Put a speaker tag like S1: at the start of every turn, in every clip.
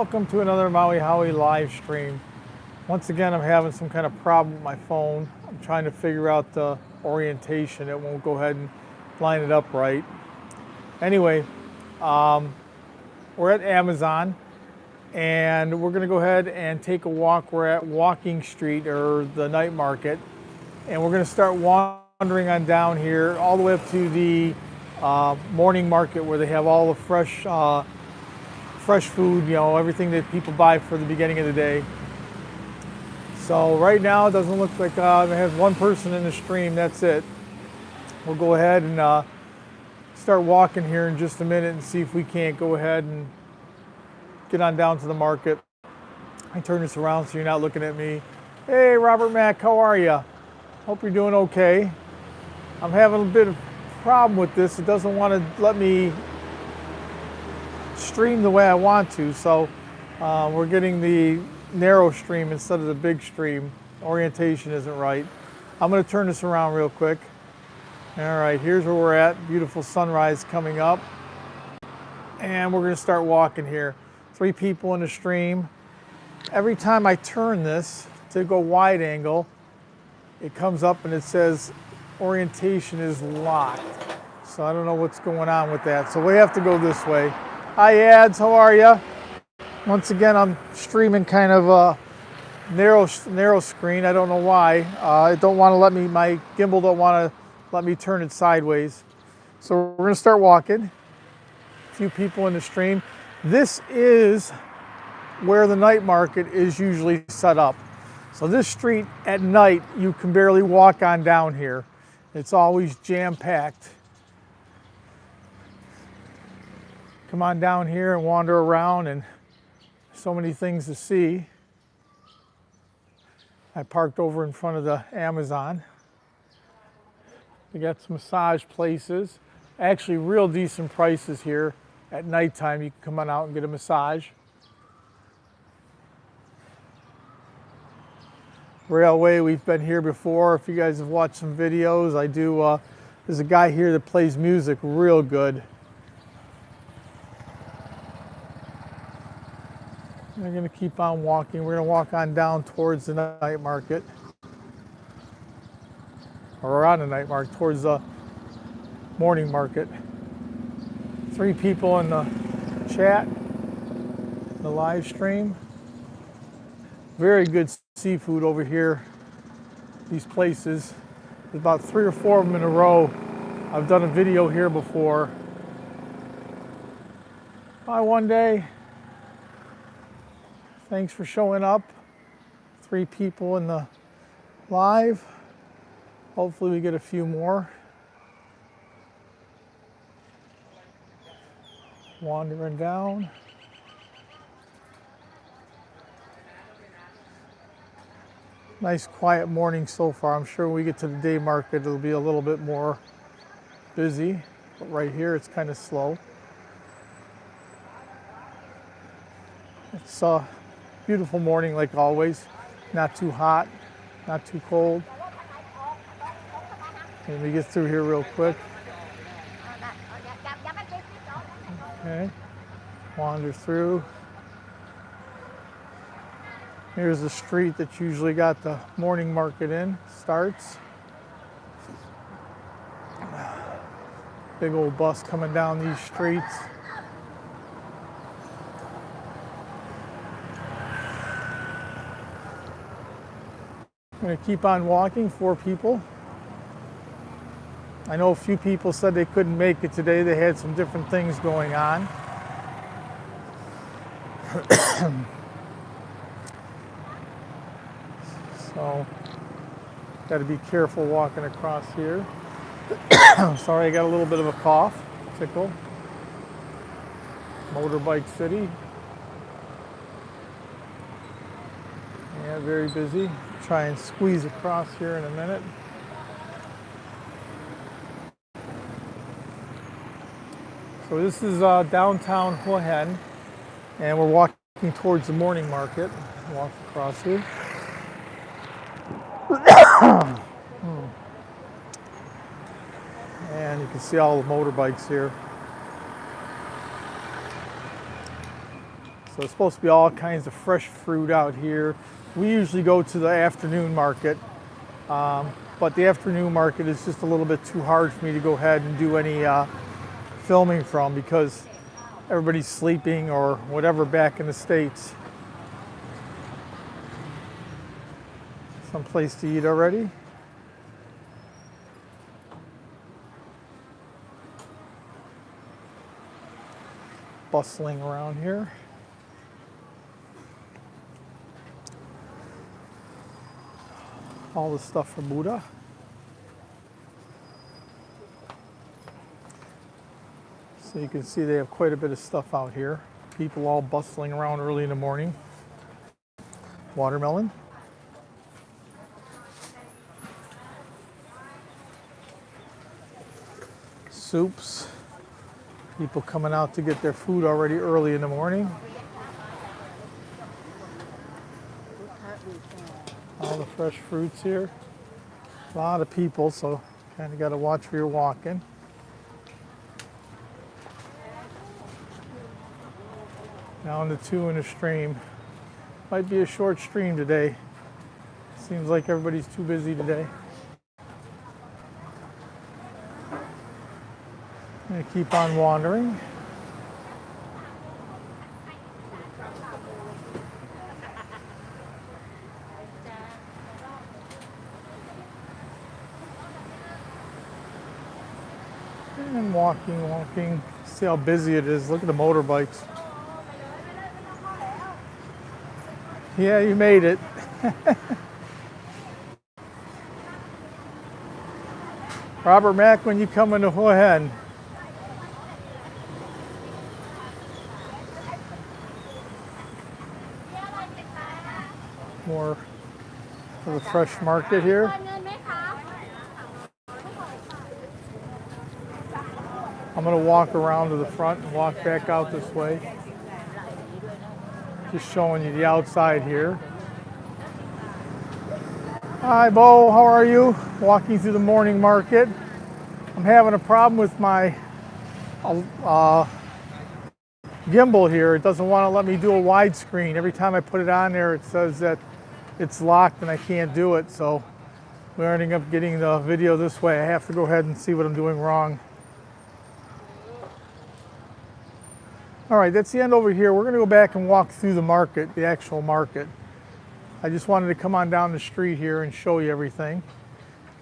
S1: Welcome to another Mauihowey live stream. Once again, I'm having some kind of problem with my phone. I'm trying to figure out the orientation. It won't go ahead and line it up right. Anyway, we're at Amazon and we're gonna go ahead and take a walk. We're at Walking Street, or the night market, and we're gonna start wandering on down here all the way up to the morning market, where they have all the fresh food, you know, everything that people buy for the beginning of the day. So right now it doesn't look like it has one person in the stream. That's it. We'll go ahead and start walking here in just a minute and see if we can't go ahead and get on down to the market. I turn this around so you're not looking at me. Hey, Robert Mack, how are you? Hope you're doing okay. I'm having a bit of problem with this. It doesn't want to let me stream the way I want to, so we're getting the narrow stream instead of the big stream. Orientation isn't right. I'm going to turn this around real quick. All right, here's where we're at. Beautiful sunrise coming up, and we're going to start walking here. 3 people in the stream. Every time I turn this to go wide angle, it comes up and it says orientation is locked. So I don't know what's going on with that. So we have to go this way. Hi Ads, how are you? Once again, I'm streaming kind of a narrow screen. I don't know why. It don't want to let me, my gimbal don't want to let me turn it sideways. So we're gonna start walking. A few people in the stream. This is where the night market is usually set up. So this street at night, you can barely walk on down here. It's always jam-packed. Come on down here and wander around, and so many things to see. I parked over in front of the Amazon. They got some massage places. Actually, real decent prices here. At nighttime, you can come on out and get a massage. Railway, we've been here before. If you guys have watched some videos, I do. There's a guy here that plays music real good. We're going to keep on walking. We're going to walk on down towards the night market. Or around the night market, towards the morning market. 3 people in the chat, the live stream. Very good seafood over here. These places. There's about 3 or 4 of them in a row. I've done a video here before. Bye one day. Thanks for showing up. 3 people in the live. Hopefully we get a few more. Wandering down. Nice quiet morning so far. I'm sure when we get to the day market it'll be a little bit more busy. But right here it's kind of slow. It's a beautiful morning like always. Not too hot, not too cold. Let me get through here real quick. Okay, wander through. Here's the street that usually got the morning market in, starts. Big old bus coming down these streets. I'm gonna keep on walking. 4 people. I know a few people said they couldn't make it today. They had some different things going on. So, got to be careful walking across here. Sorry, I got a little bit of a cough, tickle. Motorbike City. Yeah, very busy. Try and squeeze across here in a minute. So this is downtown Hua Hin, and we're walking towards the morning market. Walk across here. And you can see all the motorbikes here. So it's supposed to be all kinds of fresh fruit out here. We usually go to the afternoon market, but the afternoon market is just a little bit too hard for me to go ahead and do any filming from because everybody's sleeping or whatever back in the States. Some place to eat already. Bustling around here. All the stuff for Buddha. So you can see they have quite a bit of stuff out here. People all bustling around early in the morning. Watermelon. Soups. People coming out to get their food already early in the morning. All the fresh fruits here. A lot of people, so kind of got to watch where you're walking. Down to 2 in the stream. Might be a short stream today. Seems like everybody's too busy today. I'm going to keep on wandering. And walking. See how busy it is. Look at the motorbikes. Yeah, you made it. Robert Mack, when you come into Hua Hin? More of the fresh market here. I'm going to walk around to the front and walk back out this way. Just showing you the outside here. Hi, Bo, how are you? Walking through the morning market. I'm having a problem with my gimbal here. It doesn't want to let me do a widescreen. Every time I put it on there, it says that it's locked and I can't do it. So we're ending up getting the video this way. I have to go ahead and see what I'm doing wrong. All right, that's the end over here. We're going to go back and walk through the market, the actual market. I just wanted to come on down the street here and show you everything.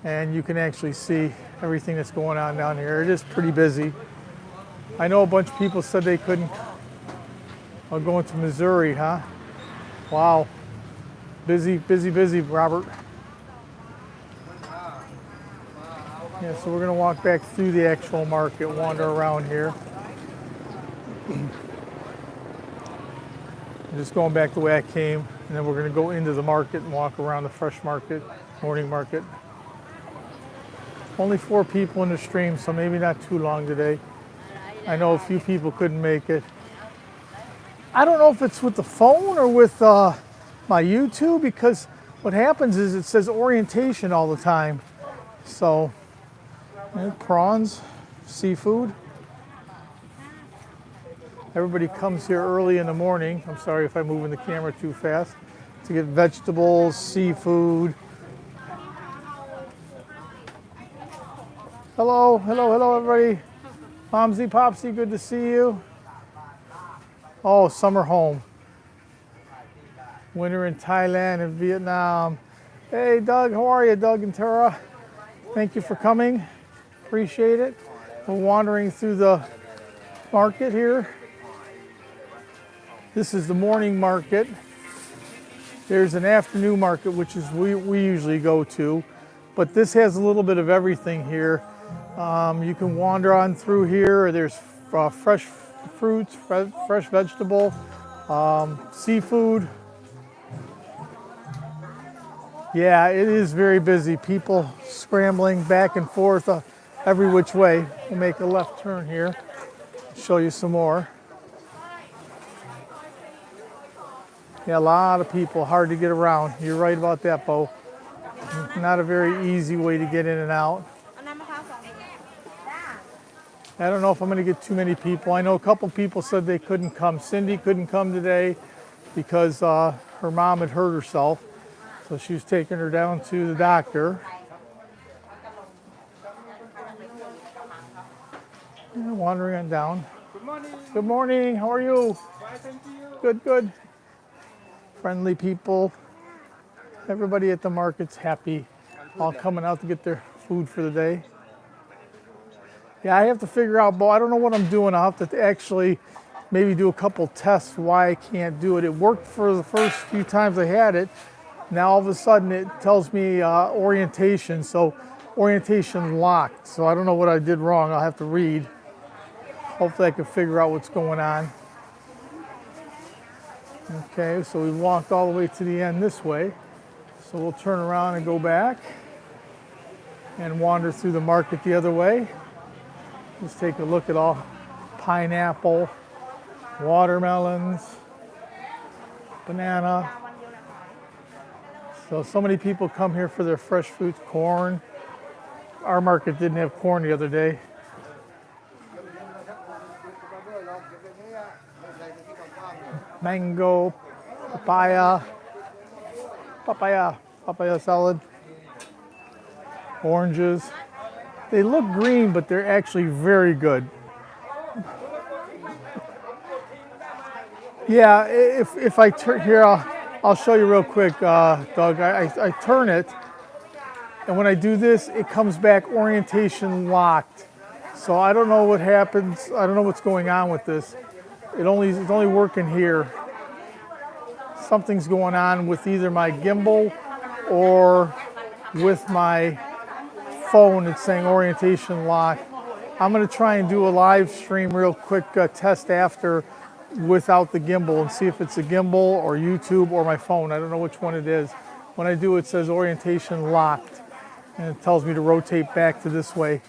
S1: And you can actually see everything that's going on down here. It is pretty busy. I know a bunch of people said they couldn't. I'm going to Missouri, huh? Wow. Busy, Robert. Yeah, so we're going to walk back through the actual market, wander around here. Just going back the way I came, and then we're going to go into the market and walk around the fresh market, morning market. Only 4 people in the stream, so maybe not too long today. I know a few people couldn't make it. I don't know if it's with the phone or with my YouTube, because what happens is it says orientation all the time. So, prawns, seafood. Everybody comes here early in the morning. I'm sorry if I'm moving the camera too fast. To get vegetables, seafood. Hello, everybody. Momsy, Popsy, good to see you. Oh, summer home. Winter in Thailand and Vietnam. Hey, Doug, how are you, Doug and Tara? Thank you for coming. Appreciate it. We're wandering through the market here. This is the morning market. There's an afternoon market, which is we usually go to, but this has a little bit of everything here. You can wander on through here. There's fresh fruits, fresh vegetable, seafood. Yeah, it is very busy. People scrambling back and forth every which way. We'll make a left turn here, show you some more. Yeah, a lot of people, hard to get around. You're right about that, Bo. Not a very easy way to get in and out. I don't know if I'm going to get too many people. I know a couple people said they couldn't come. Cindy couldn't come today because her mom had hurt herself. So she was taking her down to the doctor. And wandering on down.
S2: Good morning.
S1: Good morning. How are you?
S2: Fine, thank you.
S1: Good, good. Friendly people. Everybody at the market's happy. All coming out to get their food for the day. Yeah, I have to figure out, Bo, I don't know what I'm doing. I'll have to actually maybe do a couple tests why I can't do it. It worked for the first few times I had it. Now all of a sudden it tells me orientation, so orientation locked. So I don't know what I did wrong. I'll have to read. Hopefully I can figure out what's going on. Okay, so we walked all the way to the end this way. So we'll turn around and go back and wander through the market the other way. Let's take a look at all pineapple, watermelons, banana. So many people come here for their fresh fruits, corn. Our market didn't have corn the other day. Mango, papaya salad, oranges. They look green, but they're actually very good. Yeah, if I turn here, I'll show you real quick, Doug. I turn it, and when I do this, it comes back orientation locked. So I don't know what happens. I don't know what's going on with this. It's only working here. Something's going on with either my gimbal or with my phone. It's saying orientation lock. I'm going to try and do a live stream real quick test after without the gimbal and see if it's a gimbal or YouTube or my phone. I don't know which one it is. When I do, it says orientation locked, and it tells me to rotate back to this way.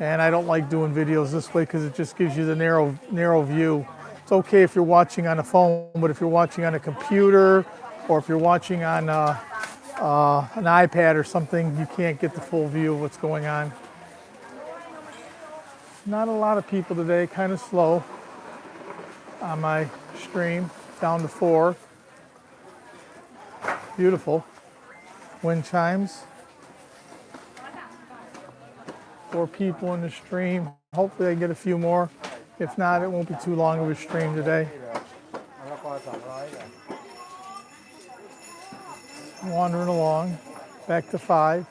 S1: And I don't like doing videos this way because it just gives you the narrow view. It's okay if you're watching on a phone, but if you're watching on a computer or if you're watching on an iPad or something, you can't get the full view of what's going on. Not a lot of people today, kind of slow on my stream, down to 4. Beautiful. Wind chimes. 4 people in the stream. Hopefully I get a few more. If not, it won't be too long of a stream today. Wandering along, back to 5.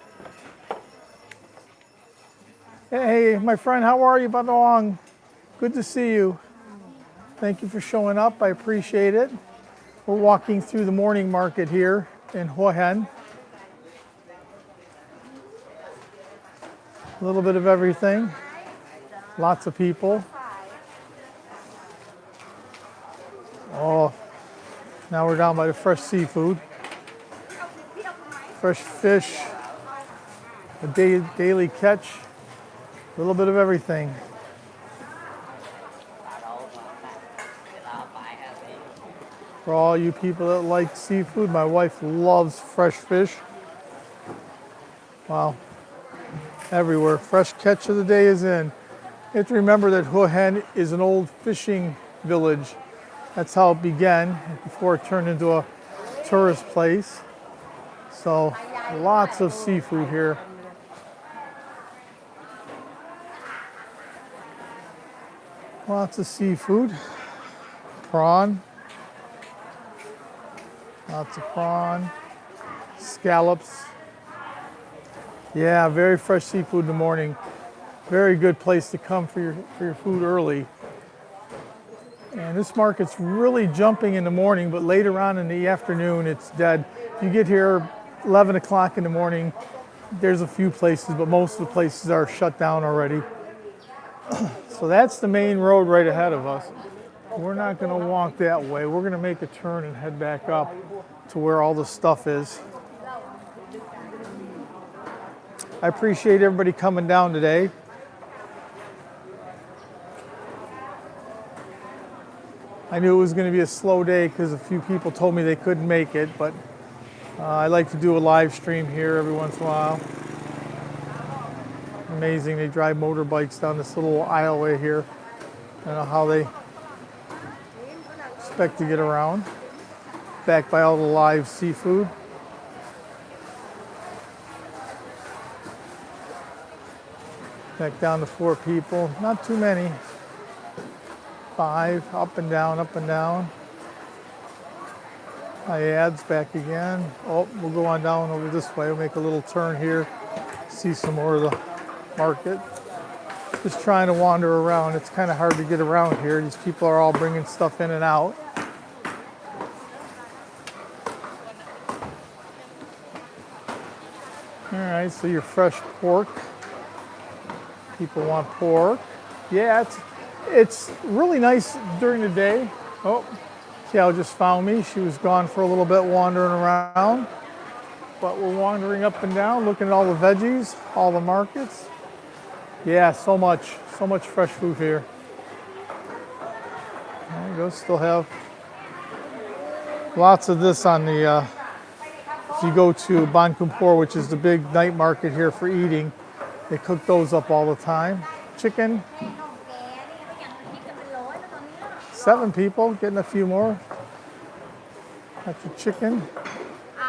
S1: Hey, my friend, how are you, Badong? Good to see you. Thank you for showing up. I appreciate it. We're walking through the morning market here in Hua Hin. A little bit of everything. Lots of people. Oh, now we're down by the fresh seafood. Fresh fish, a daily catch, a little bit of everything. For all you people that like seafood, my wife loves fresh fish. Wow, everywhere. Fresh catch of the day is in. You have to remember that Hua Hin is an old fishing village. That's how it began before it turned into a tourist place. So lots of seafood here. Lots of seafood. Prawn. Lots of prawn. Scallops. Yeah, very fresh seafood in the morning. Very good place to come for your food early. And this market's really jumping in the morning, but later on in the afternoon, it's dead. If you get here 11 o'clock in the morning, there's a few places, but most of the places are shut down already. So that's the main road right ahead of us. We're not going to walk that way. We're going to make a turn and head back up to where all the stuff is. I appreciate everybody coming down today. I knew it was going to be a slow day because a few people told me they couldn't make it, but I like to do a live stream here every once in a while. amazing. They drive motorbikes down this little aisleway here. I don't know how they expect to get around. Back by all the live seafood. Back down to 4 people. Not too many. 5, up and down, up and down. Ads back again. Oh, we'll go on down over this way. We'll make a little turn here. See some more of the market. Just trying to wander around. It's kind of hard to get around here. These people are all bringing stuff in and out. All right, so your fresh pork. People want pork. Yeah, it's really nice during the day. Oh, Cal just found me. She was gone for a little bit wandering around. But we're wandering up and down, looking at all the veggies, all the markets. Yeah, so much fresh food here. There you go, still have lots of this on the, if you go to Ban Kumpor, which is the big night market here for eating, they cook those up all the time. Chicken. 7 people, getting a few more. Got your chicken.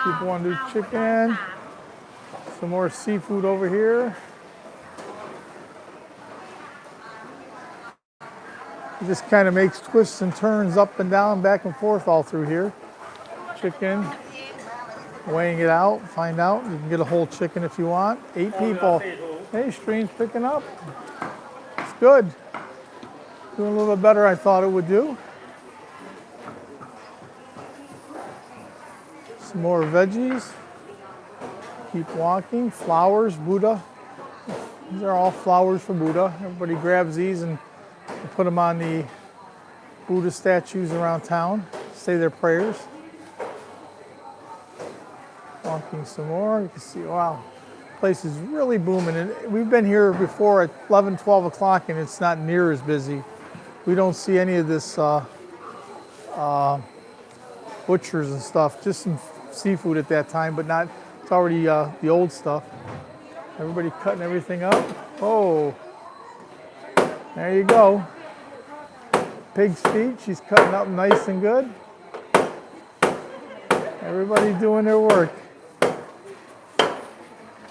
S1: People want to do chicken. Some more seafood over here. It just kind of makes twists and turns up and down, back and forth all through here. Chicken. Weighing it out, find out. You can get a whole chicken if you want. 8 people. Hey, stream's picking up. It's good. Doing a little bit better I thought it would do. Some more veggies. Keep walking. Flowers, Buddha. These are all flowers for Buddha. Everybody grabs these and put them on the Buddha statues around town. Say their prayers. Walking some more. You can see, wow, the place is really booming. And we've been here before at 11, 12 o'clock, and it's not near as busy. We don't see any of this butchers and stuff. Just some seafood at that time, but not. It's already the old stuff. Everybody cutting everything up. Oh, there you go. Pig's feet. She's cutting up nice and good. Everybody doing their work.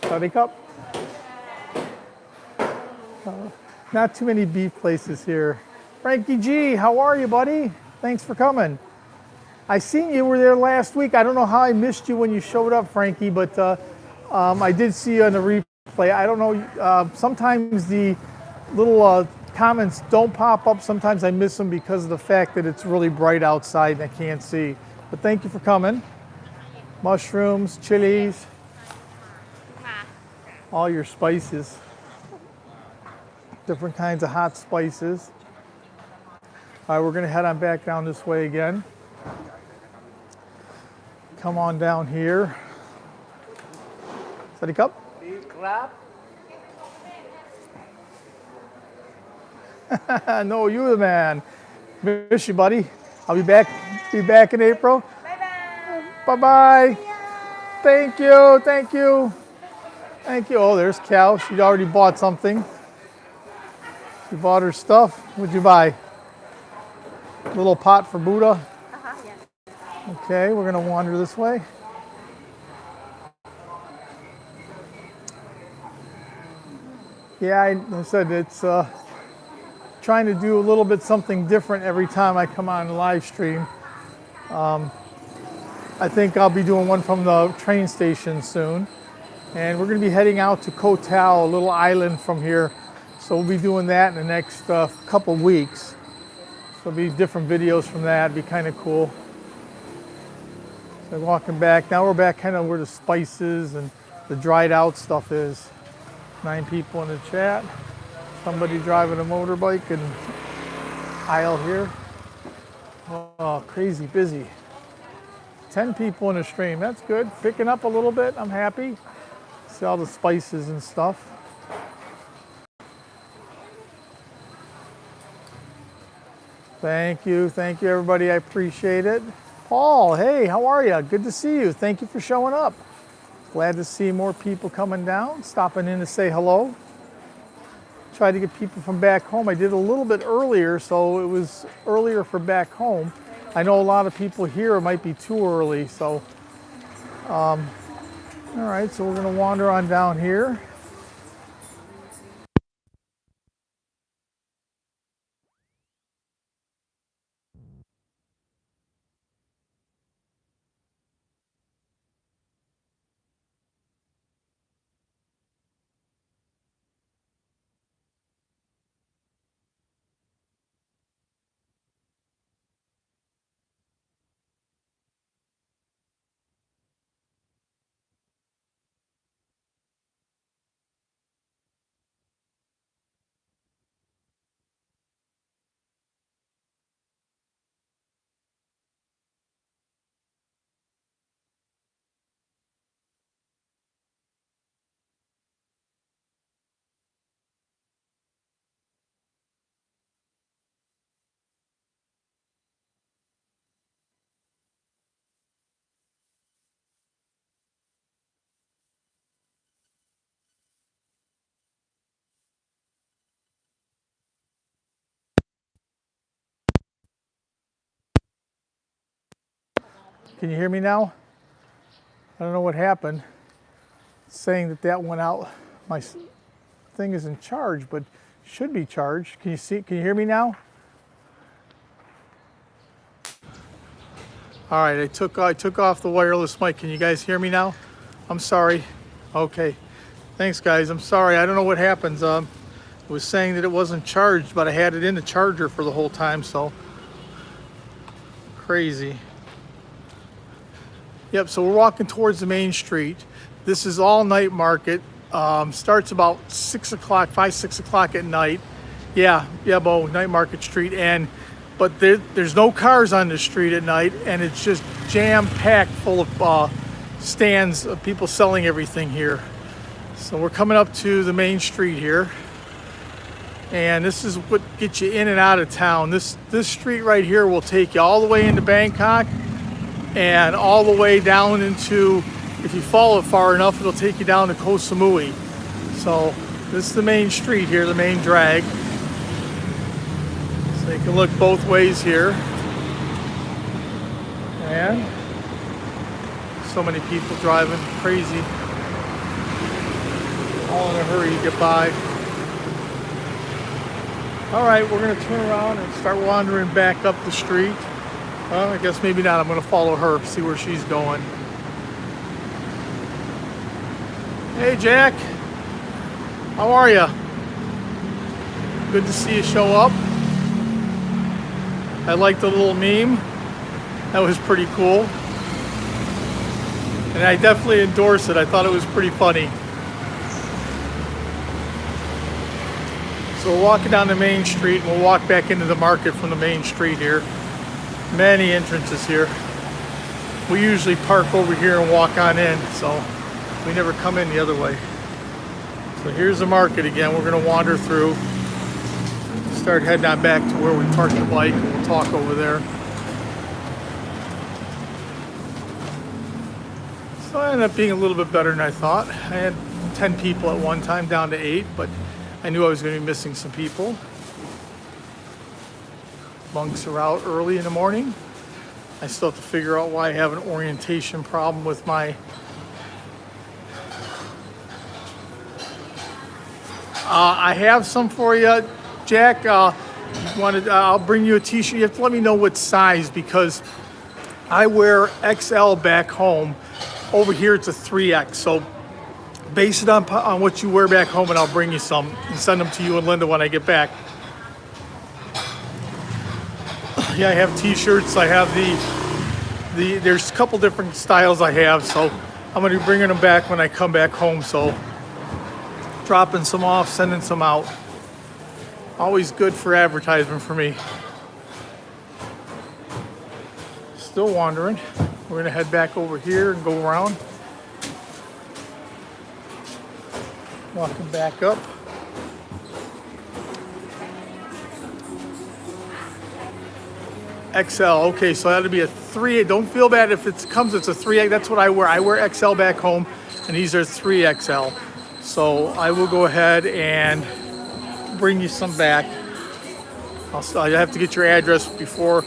S1: Cutting up. Not too many beef places here. Frankie G, how are you, buddy? Thanks for coming. I seen you were there last week. I don't know how I missed you when you showed up, Frankie, but I did see you on the replay. I don't know. Sometimes the little comments don't pop up. Sometimes I miss them because of the fact that it's really bright outside and I can't see. But thank you for coming. Mushrooms, chilies, all your spices, different kinds of hot spices. All right, we're going to head on back down this way again. Come on down here. Steady cup. No, you're the man. Miss you, buddy. I'll be back in April. Bye-bye. Thank you, thank you. Thank you. Oh, there's Cal. She'd already bought something. She bought her stuff. What'd you buy? A little pot for Buddha? Yeah. Okay, we're going to wander this way. Yeah, I said it's trying to do a little bit something different every time I come on live stream. I think I'll be doing one from the train station soon. And we're going to be heading out to Koh Tao, a little island from here. So we'll be doing that in the next couple weeks. So there'll be different videos from that. It'd be kind of cool. So walking back. Now we're back kind of where the spices and the dried out stuff is. 9 people in the chat. Somebody driving a motorbike in aisle here. Oh, crazy busy. 10 people in a stream. That's good. Picking up a little bit. I'm happy. See all the spices and stuff. Thank you everybody. I appreciate it. Paul, hey, how are you? Good to see you. Thank you for showing up. Glad to see more people coming down, stopping in to say hello. try to get people from back home. I did a little bit earlier, so it was earlier for back home. I know a lot of people here, it might be too early, so. All right, so we're gonna wander on down here. Can you hear me now? I don't know what happened. It's saying that that went out. My thing isn't charged, but should be charged. Can you see? Can you hear me now? All right, I took off the wireless mic. Can you guys hear me now? I'm sorry. Okay, thanks guys. I'm sorry. I don't know what happens. It was saying that it wasn't charged, but I had it in the charger for the whole time. So crazy. Yep, so we're walking towards the main street. This is all night market. Starts about 6 o'clock, 5, 6 o'clock at night. Yeah, Bo, night market street. But there's no cars on the street at night, and it's just jam-packed full of stands of people selling everything here. So we're coming up to the main street here. And this is what gets you in and out of town. This street right here will take you all the way into Bangkok, and all the way down into, if you follow it far enough, it'll take you down to Koh Samui. So this is the main street here, the main drag. So you can look both ways here. And so many people driving, crazy. All in a hurry to get by. All right, we're gonna turn around and start wandering back up the street. Well, I guess maybe not. I'm going to follow her, see where she's going. Hey, Jack. How are you? Good to see you show up. I like the little meme. That was pretty cool. And I definitely endorse it. I thought it was pretty funny. So we're walking down the main street, and we'll walk back into the market from the main street here. Many entrances here. We usually park over here and walk on in, so we never come in the other way. So here's the market again. We're going to wander through, start heading on back to where we parked the bike, and we'll talk over there. So it ended up being a little bit better than I thought. I had 10 people at one time, down to 8, but I knew I was going to be missing some people. Monks are out early in the morning. I still have to figure out why I have an orientation problem with my I have some for you, Jack. I'll bring you a t-shirt. You have to let me know what size, because I wear XL back home. Over here it's a 3X, so base it on what you wear back home, and I'll bring you some and send them to you and Linda when I get back. Yeah, I have t-shirts. I have there's a couple different styles I have, so I'm going to be bringing them back when I come back home. So dropping some off, sending some out. Always good for advertisement for me. Still wandering. We're going to head back over here and go around. Walking back up. XL. Okay, so that'll be a 3. Don't feel bad if it's a 3X. That's what I wear. I wear XL back home, and these are 3XL. So I will go ahead and bring you some back. I have to get your address before,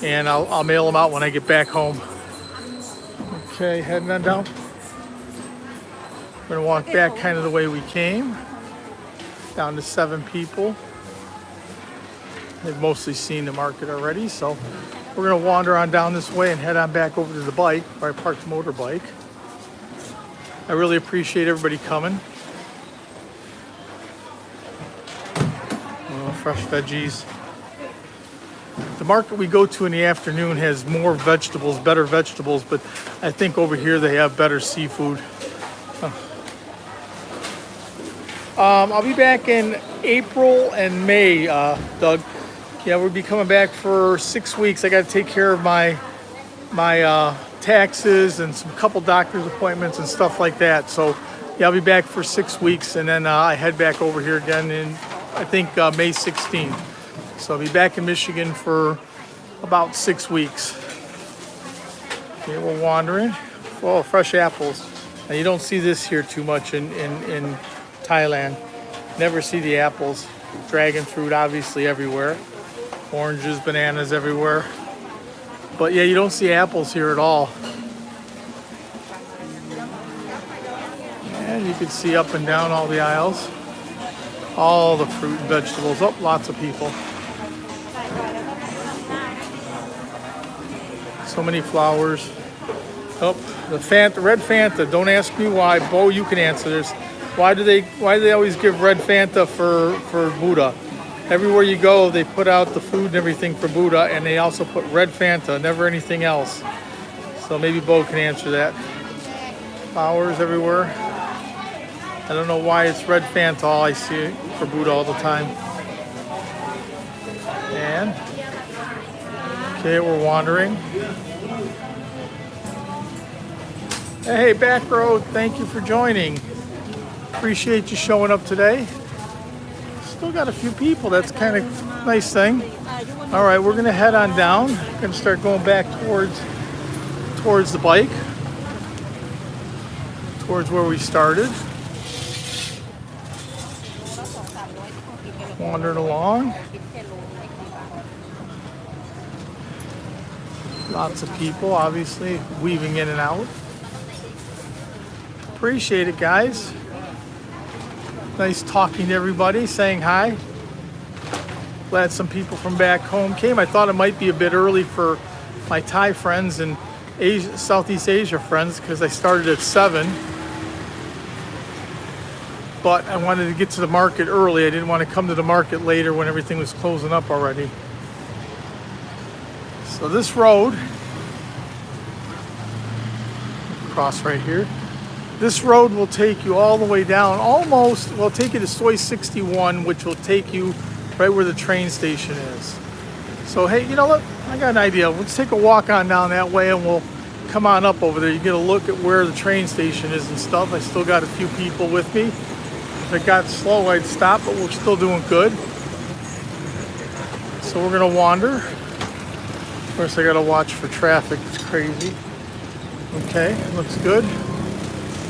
S1: and I'll mail them out when I get back home. Okay, heading on down. We're gonna walk back kind of the way we came, down to 7 people. They've mostly seen the market already, so we're gonna wander on down this way and head on back over to the bike, where I parked the motorbike. I really appreciate everybody coming. Fresh veggies. The market we go to in the afternoon has more vegetables, better vegetables, but I think over here they have better seafood. I'll be back in April and May, Doug. Yeah, we'll be coming back for 6 weeks. I got to take care of my taxes and some couple doctor's appointments and stuff like that. So yeah, I'll be back for 6 weeks, and then I head back over here again in, I think, May 16th. So I'll be back in Michigan for about 6 weeks. Okay, we're wandering. Oh, fresh apples. Now you don't see this here too much in Thailand. Never see the apples. Dragon fruit obviously everywhere. Oranges, bananas everywhere. But yeah, you don't see apples here at all. And you can see up and down all the aisles. All the fruit and vegetables. Oh, lots of people. So many flowers. Oh, the red Fanta. Don't ask me why. Bo, you can answer this. Why do they always give red Fanta for Buddha? Everywhere you go, they put out the food and everything for Buddha, and they also put red Fanta, never anything else. So maybe Bo can answer that. Flowers everywhere. I don't know why it's red Fanta. All I see for Buddha all the time. And okay, we're wandering. Hey, back row, thank you for joining. Appreciate you showing up today. Still got a few people. That's kind of a nice thing. All right, we're gonna head on down. We're gonna start going back towards the bike, towards where we started. Wandering along. Lots of people, obviously, weaving in and out. Appreciate it, guys. Nice talking to everybody, saying hi. Glad some people from back home came. I thought it might be a bit early for my Thai friends and Southeast Asia friends because I started at 7. But I wanted to get to the market early. I didn't want to come to the market later when everything was closing up already. So this road, cross right here. This road will take you all the way down, almost, will take you to Soi 61, which will take you right where the train station is. So hey, you know what? I got an idea. Let's take a walk on down that way and we'll come on up over there. You get a look at where the train station is and stuff. I still got a few people with me. If it got slow, I'd stop, but we're still doing good. So we're gonna wander. Of course, I gotta watch for traffic. It's crazy. Okay, looks good.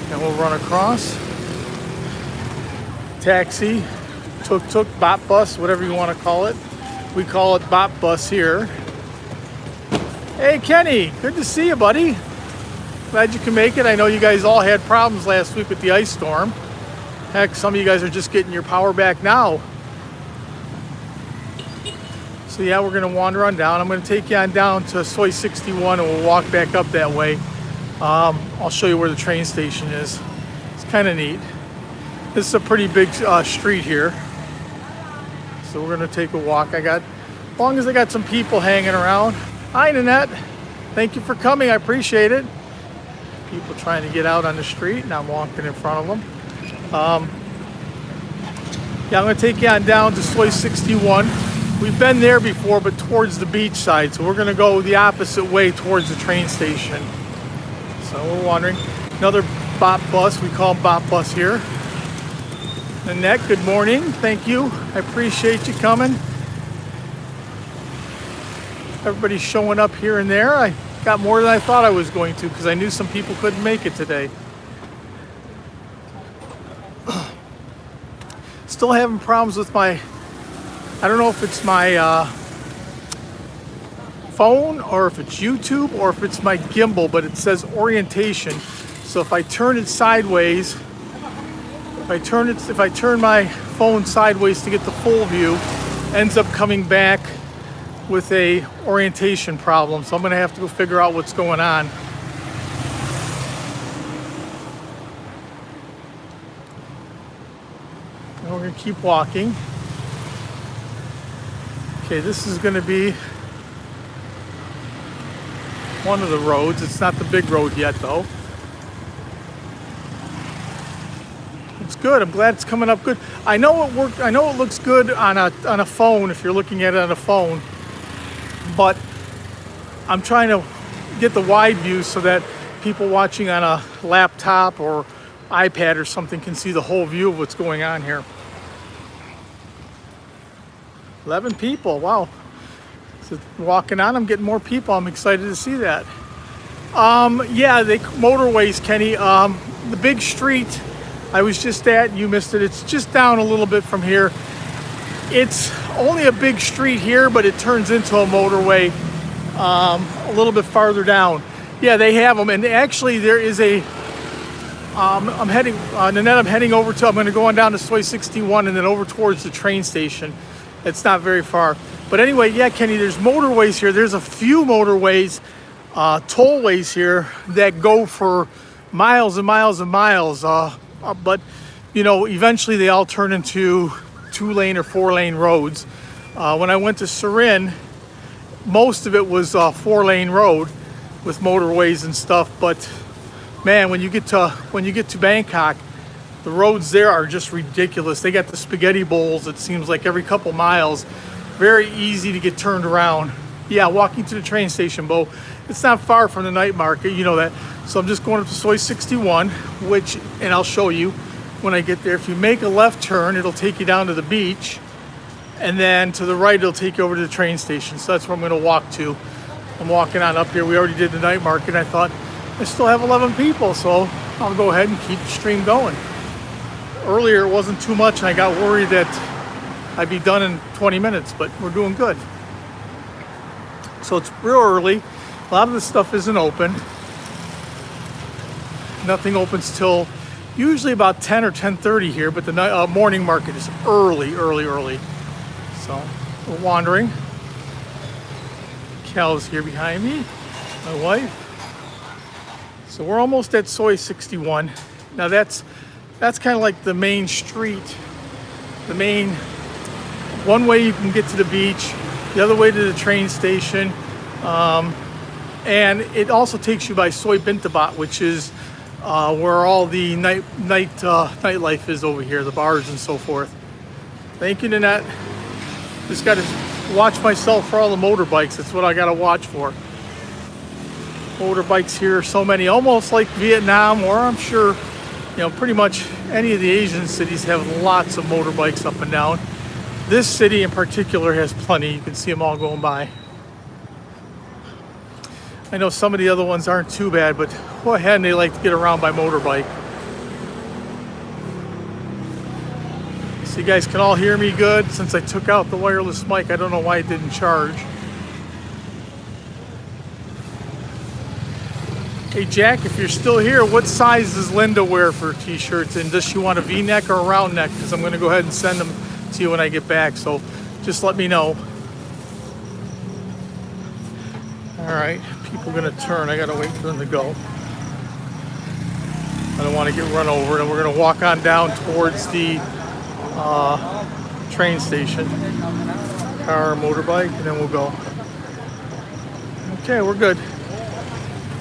S1: And we'll run across. Taxi, tuk-tuk, bop bus, whatever you want to call it. We call it bop bus here. Hey Kenny, good to see you, buddy. Glad you can make it. I know you guys all had problems last week with the ice storm. Heck, some of you guys are just getting your power back now. So yeah, we're gonna wander on down. I'm gonna take you on down to Soi 61 and we'll walk back up that way. I'll show you where the train station is. It's kind of neat. This is a pretty big street here. So we're gonna take a walk. As long as I got some people hanging around. Hi Nanette, thank you for coming, I appreciate it. People trying to get out on the street and I'm walking in front of them. Yeah, I'm gonna take you on down to Soi 61. We've been there before, but towards the beach side. So we're gonna go the opposite way towards the train station. So we're wandering. Another bop bus, we call them bop bus here. Nanette, good morning, thank you. I appreciate you coming. Everybody's showing up here and there. I got more than I thought I was going to because I knew some people couldn't make it today. Still having problems with my, I don't know if it's my phone or if it's YouTube or if it's my gimbal, but it says orientation. So if I turn it sideways, if I turn my phone sideways to get the full view, ends up coming back with a orientation problem. So I'm gonna have to go figure out what's going on. And we're gonna keep walking. Okay, this is gonna be one of the roads. It's not the big road yet though. It's good. I'm glad it's coming up good. I know it worked. I know it looks good on a phone if you're looking at it on a phone, but I'm trying to get the wide view so that people watching on a laptop or iPad or something can see the whole view of what's going on here. 11 people. Wow. So walking on, I'm getting more people. I'm excited to see that. Yeah, motorways, Kenny. The big street I was just at, you missed it. It's just down a little bit from here. It's only a big street here, but it turns into a motorway a little bit farther down. Yeah, they have them, and actually there is a. I'm heading, Nanette. I'm heading over to. I'm going to go on down to Soy 61 and then over towards the train station. It's not very far, but anyway, yeah, Kenny. There's motorways here. There's a few motorways, tollways here that go for miles and miles and miles. But you know, eventually they all turn into 2-lane or 4-lane roads. When I went to Surin, most of it was 4-lane road with motorways and stuff. But man, when you get to Bangkok, the roads there are just ridiculous. They got the spaghetti bowls, it seems like, every couple miles. Very easy to get turned around. Yeah, walking to the train station, Bo. It's not far from the night market, you know that. So I'm just going up to Soy 61, and I'll show you when I get there. If you make a left turn, it'll take you down to the beach. And then to the right, it'll take you over to the train station. So that's where I'm going to walk to. I'm walking on up here. We already did the night market. I thought I still have 11 people, so I'll go ahead and keep the stream going. Earlier, it wasn't too much, and I got worried that I'd be done in 20 minutes, but we're doing good. So it's real early. A lot of this stuff isn't open. Nothing opens till usually about 10 or 10:30 here, but the morning market is early. So we're wandering. Cal's here behind me, my wife. So we're almost at Soy 61. Now that's kind of like the main street. The main, one way you can get to the beach, the other way to the train station. And it also takes you by Soy Bintabat, which is where all the nightlife is over here, the bars and so forth. Thank you, Nanette. Just got to watch myself for all the motorbikes. That's what I got to watch for. Motorbikes here, so many, almost like Vietnam, or I'm sure, you know, pretty much any of the Asian cities have lots of motorbikes up and down. This city in particular has plenty. You can see them all going by. I know some of the other ones aren't too bad, but Hua Hin, they like to get around by motorbike. So you guys can all hear me good. Since I took out the wireless mic, I don't know why it didn't charge. Hey Jack, if you're still here, what size does Linda wear for t-shirts? And does she want a V-neck or a round neck? Because I'm going to go ahead and send them to you when I get back. So just let me know. All right, people are going to turn. I got to wait for them to go. I don't want to get run over. And we're going to walk on down towards the train station. Car, motorbike, and then we'll go. Okay, we're good.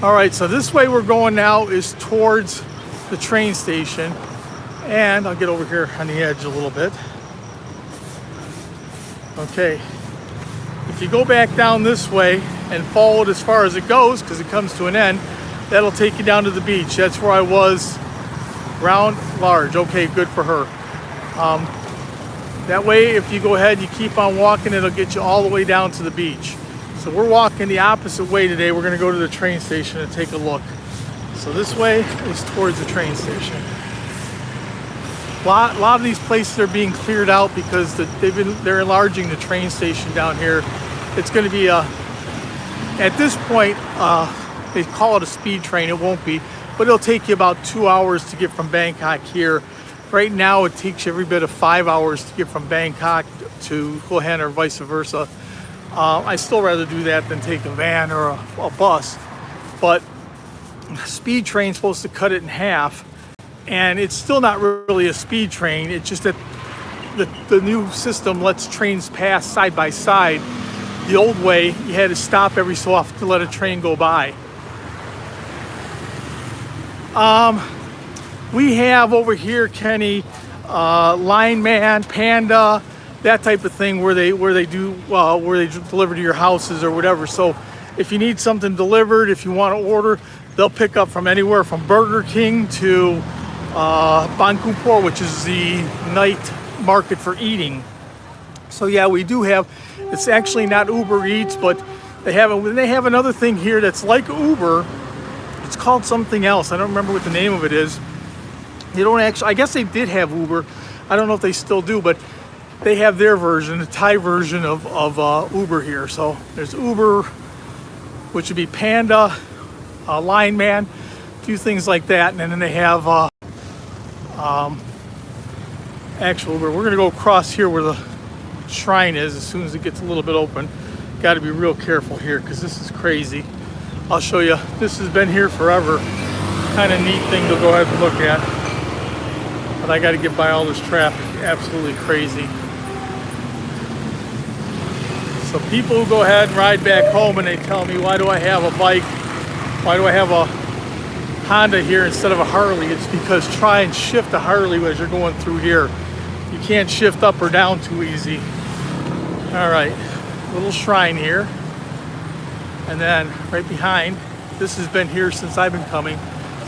S1: All right, so this way we're going now is towards the train station. And I'll get over here on the edge a little bit. Okay. If you go back down this way and follow it as far as it goes, because it comes to an end, that'll take you down to the beach. That's where I was. Round, large. Okay, good for her. That way, if you go ahead, you keep on walking, it'll get you all the way down to the beach. So we're walking the opposite way today. We're going to go to the train station and take a look. So this way is towards the train station. lot of these places are being cleared out because they're enlarging the train station down here. It's going to be at this point, they call it a speed train. It won't be, but it'll take you about 2 hours to get from Bangkok here. Right now, it takes you every bit of 5 hours to get from Bangkok to Hua Hin or vice versa. I still rather do that than take a van or a bus, but speed train's supposed to cut it in half, and it's still not really a speed train. It's just that the new system lets trains pass side by side. The old way, you had to stop every so often to let a train go by. We have over here, Kenny, Lineman, Panda, that type of thing, where they deliver to your houses or whatever. So if you need something delivered, if you want to order, they'll pick up from anywhere from Burger King to Bangkok, which is the night market for eating. So yeah, we do have. It's actually not Uber Eats, but they have another thing here that's like Uber. It's called something else. I don't remember what the name of it is. They don't actually. I guess they did have Uber. I don't know if they still do, but they have their version, the Thai version of Uber here. So there's Uber, which would be Panda, Lineman, a few things like that, and then they have actual Uber. We're gonna go across here where the shrine is as soon as it gets a little bit open. Got to be real careful here because this is crazy. I'll show you. This has been here forever. Kind of neat thing to go ahead and look at. But I got to get by all this traffic. Absolutely crazy. So people who go ahead and ride back home and they tell me, why do I have a bike? Why do I have a Honda here instead of a Harley? It's because try and shift a Harley as you're going through here. You can't shift up or down too easy. All right, little shrine here. And then right behind, this has been here since I've been coming.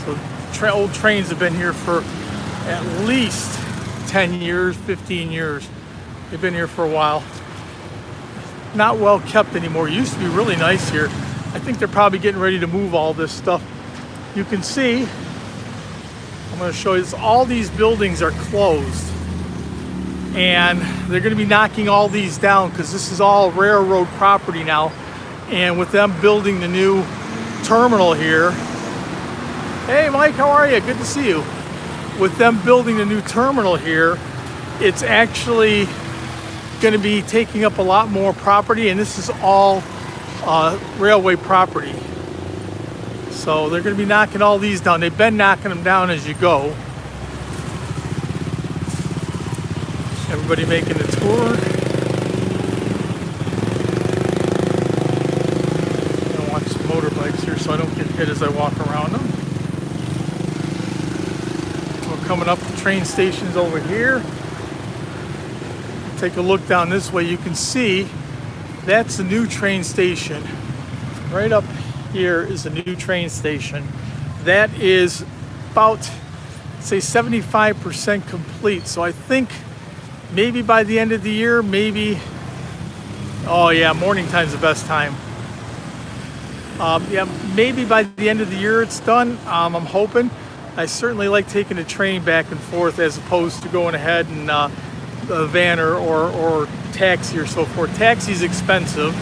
S1: So old trains have been here for at least 10 years, 15 years. They've been here for a while. Not well kept anymore. It used to be really nice here. I think they're probably getting ready to move all this stuff. You can see, I'm going to show you this, all these buildings are closed. And they're going to be knocking all these down because this is all railroad property now. And with them building the new terminal here, hey Mike, how are you? Good to see you. With them building the new terminal here, it's actually going to be taking up a lot more property, and this is all railway property. So they're going to be knocking all these down. They've been knocking them down as you go. Everybody making the tour. I want some motorbikes here so I don't get hit as I walk around them. We're coming up, the train station's over here. Take a look down this way. You can see that's the new train station. Right up here is the new train station. That is about, say, 75% complete. So I think maybe by the end of the year, maybe, oh yeah, morning time's the best time. Yeah, maybe by the end of the year it's done. I'm hoping. I certainly like taking a train back and forth as opposed to going ahead and a van or taxi or so forth. Taxi's expensive.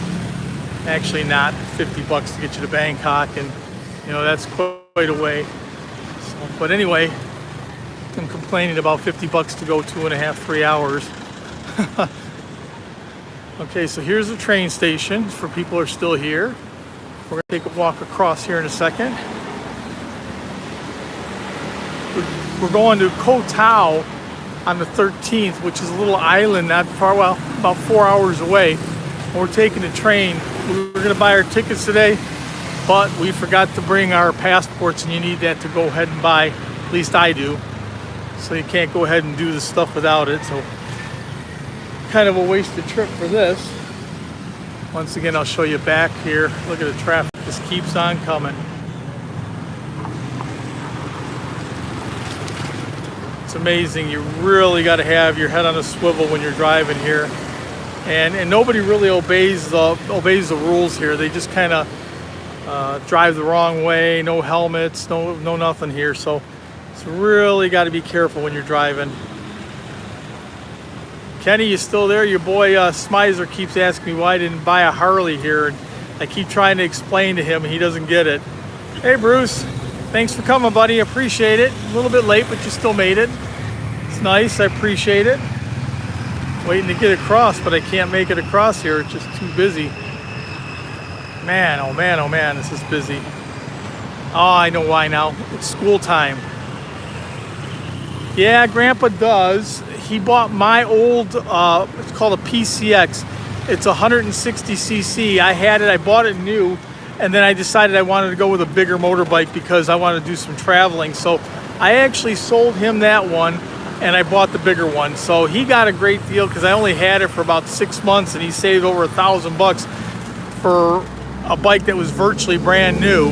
S1: Actually not, $50 to get you to Bangkok, and you know that's quite a way. So, but anyway, I'm complaining about $50 to go 2.5, 3 hours. Okay, so here's the train station for people who are still here. We're gonna take a walk across here in a second. We're going to Koh Tao on the 13th, which is a little island not far, well, about 4 hours away. And we're taking a train. We were gonna buy our tickets today, but we forgot to bring our passports, and you need that to go ahead and buy, at least I do. So you can't go ahead and do the stuff without it. So kind of a wasted trip for this. Once again, I'll show you back here. Look at the traffic, just keeps on coming. It's amazing. You really got to have your head on a swivel when you're driving here. And nobody really obeys the rules here. They just kind of drive the wrong way. No helmets, no nothing here. So it's really got to be careful when you're driving. Kenny, you still there? Your boy Smizer keeps asking me why I didn't buy a Harley here. And I keep trying to explain to him and he doesn't get it. Hey Bruce, thanks for coming, buddy. Appreciate it. A little bit late, but you still made it. It's nice, I appreciate it. Waiting to get across, but I can't make it across here. It's just too busy. Man, oh man, oh man, this is busy. Oh, I know why now. It's school time. Yeah, Grandpa does. He bought my old, it's called a PCX. It's 160cc. I had it, I bought it new, and then I decided I wanted to go with a bigger motorbike because I wanted to do some traveling. So I actually sold him that one, and I bought the bigger one. So he got a great deal because I only had it for about 6 months, and he saved over $1,000 for a bike that was virtually brand new.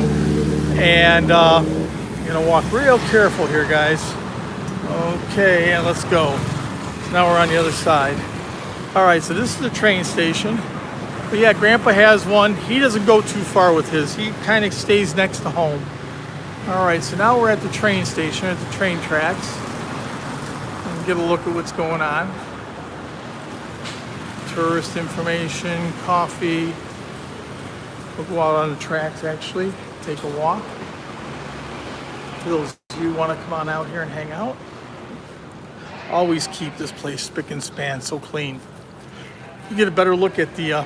S1: And I'm gonna walk real careful here, guys. Okay, and let's go. So now we're on the other side. All right, so this is the train station. But yeah, Grandpa has one. He doesn't go too far with his. He kind of stays next to home. All right, so now we're at the train station, at the train tracks. And get a look at what's going on. Tourist information, coffee. We'll go out on the tracks, actually. Take a walk. For those of you who want to come on out here and hang out. Always keep this place spick and span, so clean. You get a better look at the,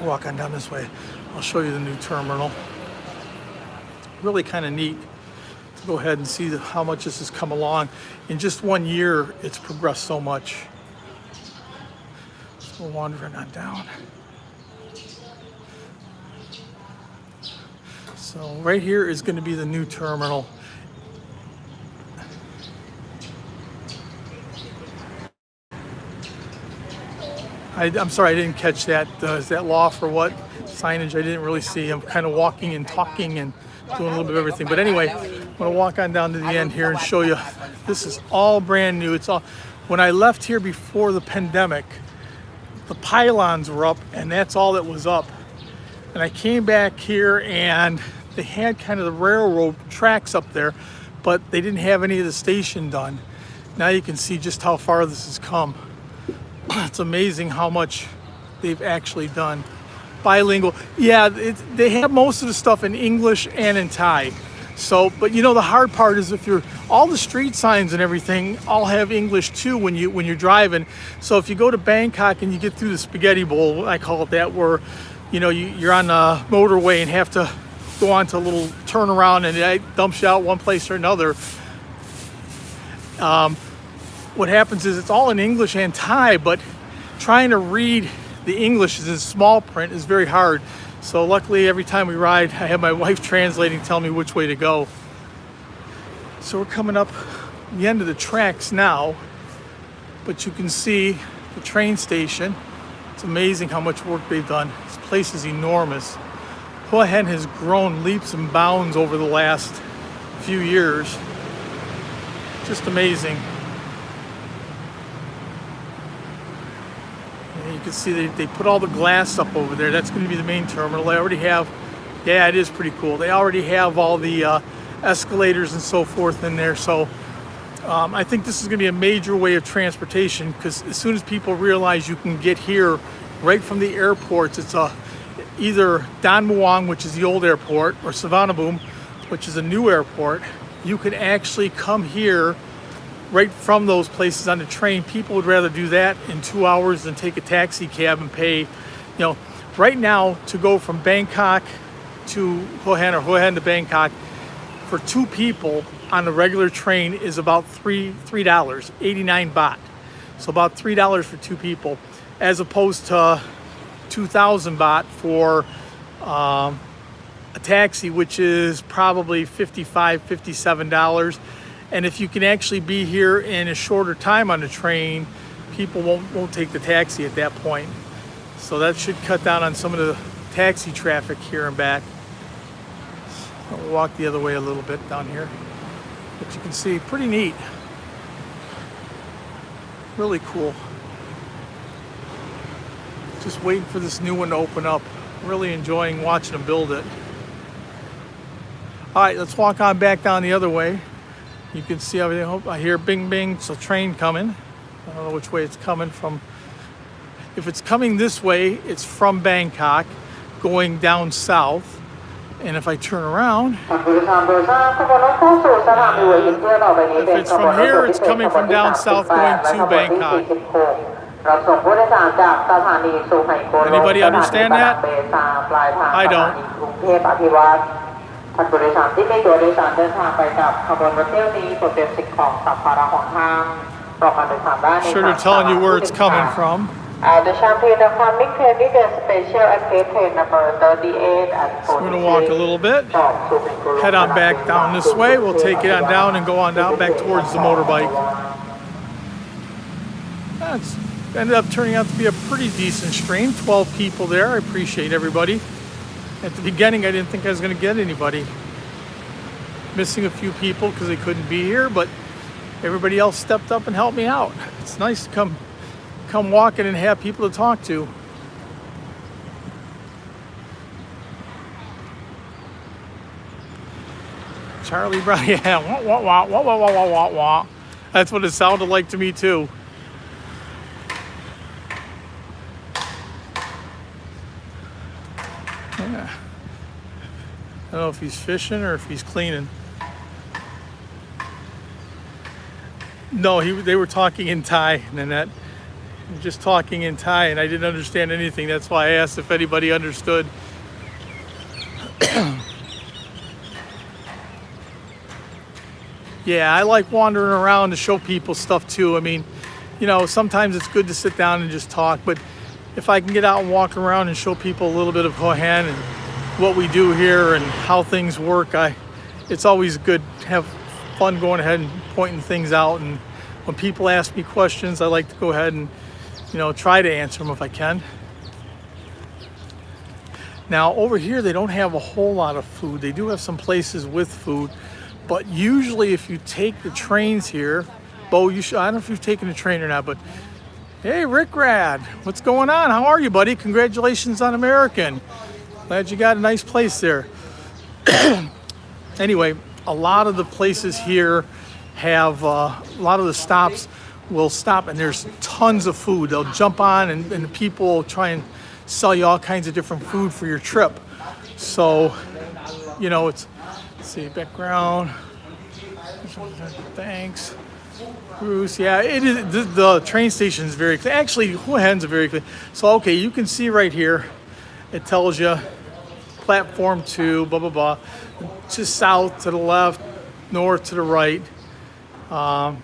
S1: walk on down this way. I'll show you the new terminal. Really kind of neat to go ahead and see how much this has come along. In just 1 year, it's progressed so much. So we're wandering on down. So right here is going to be the new terminal. I'm sorry, I didn't catch that. Is that law for what? Signage, I didn't really see. I'm kind of walking and talking and doing a little bit of everything. But anyway, I'm going to walk on down to the end here and show you. This is all brand new. It's all. When I left here before the pandemic, the pylons were up and that's all that was up. And I came back here and they had kind of the railroad tracks up there, but they didn't have any of the station done. Now you can see just how far this has come. It's amazing how much they've actually done. Bilingual, yeah, they have most of the stuff in English and in Thai. So, but you know, the hard part is if you're, all the street signs and everything all have English too when you're driving. So if you go to Bangkok and you get through the spaghetti bowl, I call it that, where, you know, you're on the motorway and have to go on to a little turnaround and it dumps you out one place or another. What happens is it's all in English and Thai, but trying to read the English is in small print is very hard. So luckily every time we ride, I have my wife translating, telling me which way to go. So we're coming up the end of the tracks now, but you can see the train station. It's amazing how much work they've done. This place is enormous. Hua Hin has grown leaps and bounds over the last few years. Just amazing. You can see they put all the glass up over there. That's going to be the main terminal. They already have, yeah, it is pretty cool. They already have all the escalators and so forth in there. So I think this is going to be a major way of transportation because as soon as people realize you can get here right from the airports, it's either Dan Muang, which is the old airport, or Savannabhum, which is a new airport. You can actually come here right from those places on the train. People would rather do that in 2 hours than take a taxi cab and pay, you know, right now to go from Bangkok to Hua Hin or Hua Hin to Bangkok for 2 people on the regular train is about $3, 89 baht. So about $3 for 2 people, as opposed to 2,000 baht for a taxi, which is probably $55, $57. And if you can actually be here in a shorter time on the train, people won't take the taxi at that point. So that should cut down on some of the taxi traffic here and back. I'll walk the other way a little bit down here. But you can see, pretty neat. Really cool. Just waiting for this new one to open up. Really enjoying watching them build it. All right, let's walk on back down the other way. You can see everything. I hear bing bing, it's a train coming. I don't know which way it's coming from. If it's coming this way, it's from Bangkok going down south. And if I turn around, if it's from here, it's coming from down south going to Bangkok. Anybody understand that? I don't. Sure, they're telling you where it's coming from.
S2: The champagne of Mick Train special and gate train number 38 and 46.
S1: So we're going to walk a little bit, head on back down this way. We'll take it on down and go on down back towards the motorbike. That's ended up turning out to be a pretty decent stream. 12 people there. I appreciate everybody. At the beginning, I didn't think I was going to get anybody. Missing a few people because they couldn't be here, but everybody else stepped up and helped me out. It's nice to come walking and have people to talk to. Charlie Brown, yeah, wah, wah, wah, wah, wah, wah, wah, wah. That's what it sounded like to me too. Yeah. I don't know if he's fishing or if he's cleaning. No, they were talking in Thai, Nanette. Just talking in Thai, and I didn't understand anything. That's why I asked if anybody understood. Yeah, I like wandering around to show people stuff too. I mean, you know, sometimes it's good to sit down and just talk, but if I can get out and walk around and show people a little bit of Hua Hin and what we do here and how things work, it's always good to have fun going ahead and pointing things out. And when people ask me questions, I like to go ahead and, you know, try to answer them if I can. Now over here, they don't have a whole lot of food. They do have some places with food, but usually if you take the trains here, Bo, I don't know if you've taken the train or not, but hey, Rick Rad, what's going on? How are you, buddy? Congratulations on American. Glad you got a nice place there. Anyway, a lot of the places here have, a lot of the stops will stop and there's tons of food. They'll jump on and the people will try and sell you all kinds of different food for your trip. So, you know, let's see, background. Thanks. Bruce, yeah, it is. The train station is very clean. Actually, Hua Hin's very clean. So, okay, you can see right here, it tells you platform 2, blah, blah, blah. Just south to the left, north to the right. Paul,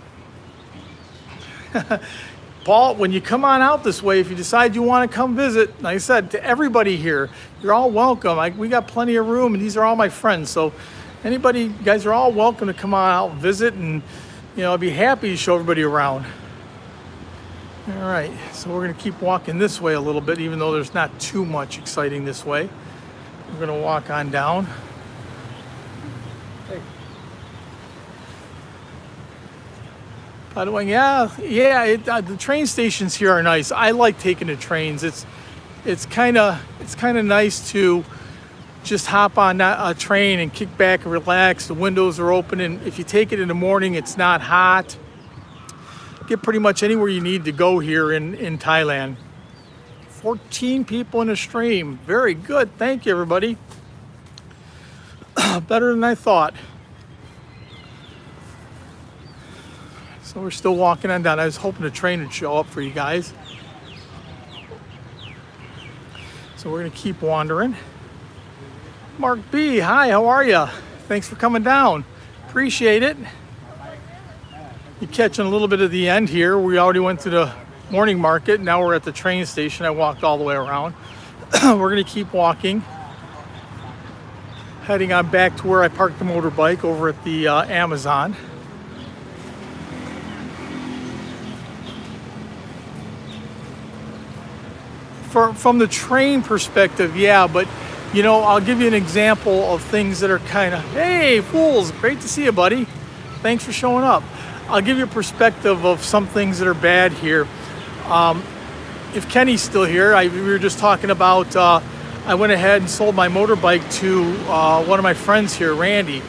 S1: when you come on out this way, if you decide you want to come visit, like I said, to everybody here, you're all welcome. We got plenty of room, and these are all my friends. So anybody, you guys are all welcome to come on out and visit, and you know, I'd be happy to show everybody around. All right, so we're going to keep walking this way a little bit, even though there's not too much exciting this way. We're going to walk on down. Hey. By the way, yeah, the train stations here are nice. I like taking the trains. It's kind of nice to just hop on a train and kick back and relax. The windows are open, and if you take it in the morning, it's not hot. Get pretty much anywhere you need to go here in Thailand. 14 people in a stream. Very good. Thank you, everybody. Better than I thought. So we're still walking on down. I was hoping the train would show up for you guys. So we're going to keep wandering. Mark B, hi, how are you? Thanks for coming down. Appreciate it. You're catching a little bit of the end here. We already went to the morning market. Now we're at the train station. I walked all the way around. We're going to keep walking. Heading on back to where I parked the motorbike over at the Amazon. From the train perspective, yeah, but you know, I'll give you an example of things that are kind of, hey, fools, great to see you, buddy. Thanks for showing up. I'll give you a perspective of some things that are bad here. If Kenny's still here, we were just talking about, I went ahead and sold my motorbike to one of my friends here, Randy.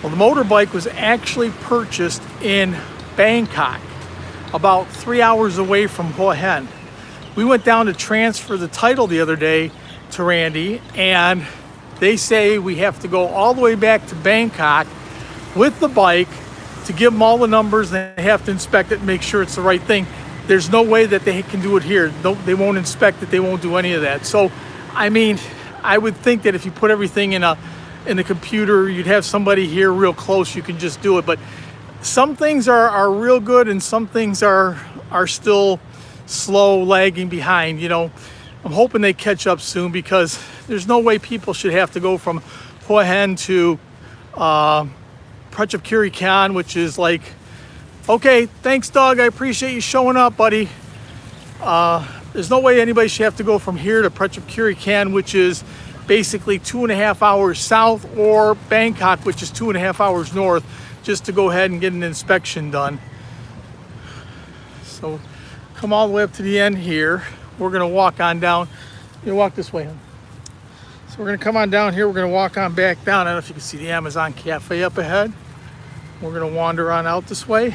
S1: Well, the motorbike was actually purchased in Bangkok. about 3 hours away from Hua Hin. We went down to transfer the title the other day to Randy, and they say we have to go all the way back to Bangkok with the bike to give them all the numbers. They have to inspect it and make sure it's the right thing. There's no way that they can do it here. They won't inspect it. They won't do any of that. So, I mean, I would think that if you put everything in the computer, you'd have somebody here real close. You can just do it. But some things are real good, and some things are still slow, lagging behind. You know, I'm hoping they catch up soon, because there's no way people should have to go from Hua Hin to Prachapkuri Khan, which is like, okay, thanks, Doug. I appreciate you showing up, buddy. There's no way anybody should have to go from here to Prachapkuri Khan, which is basically 2.5 hours south, or Bangkok, which is 2.5 hours north, just to go ahead and get an inspection done. So come all the way up to the end here. We're gonna walk on down. You walk this way, huh? So we're gonna come on down here. We're gonna walk on back down. I don't know if you can see the Amazon Cafe up ahead. We're gonna wander on out this way,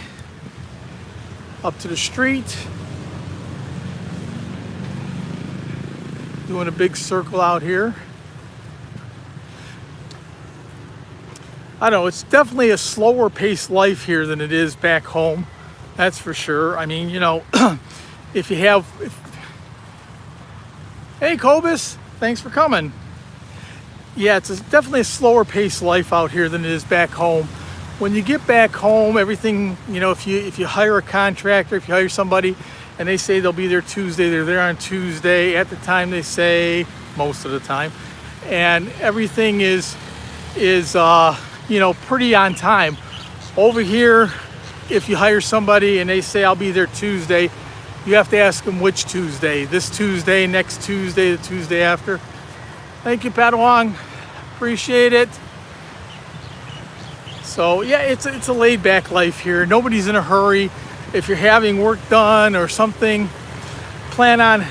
S1: up to the street. Doing a big circle out here. I don't know, it's definitely a slower paced life here than it is back home. That's for sure. I mean, you know, hey, Cobus, thanks for coming. Yeah, it's definitely a slower paced life out here than it is back home. When you get back home, everything, you know, if you hire a contractor, if you hire somebody and they say they'll be there Tuesday, they're there on Tuesday at the time they say, most of the time. And everything is you know, pretty on time. Over here, if you hire somebody and they say I'll be there Tuesday, you have to ask them which Tuesday. This Tuesday, next Tuesday, the Tuesday after. Thank you, Padawan. Appreciate it. So yeah, it's a laid back life here. Nobody's in a hurry. If you're having work done or something, plan on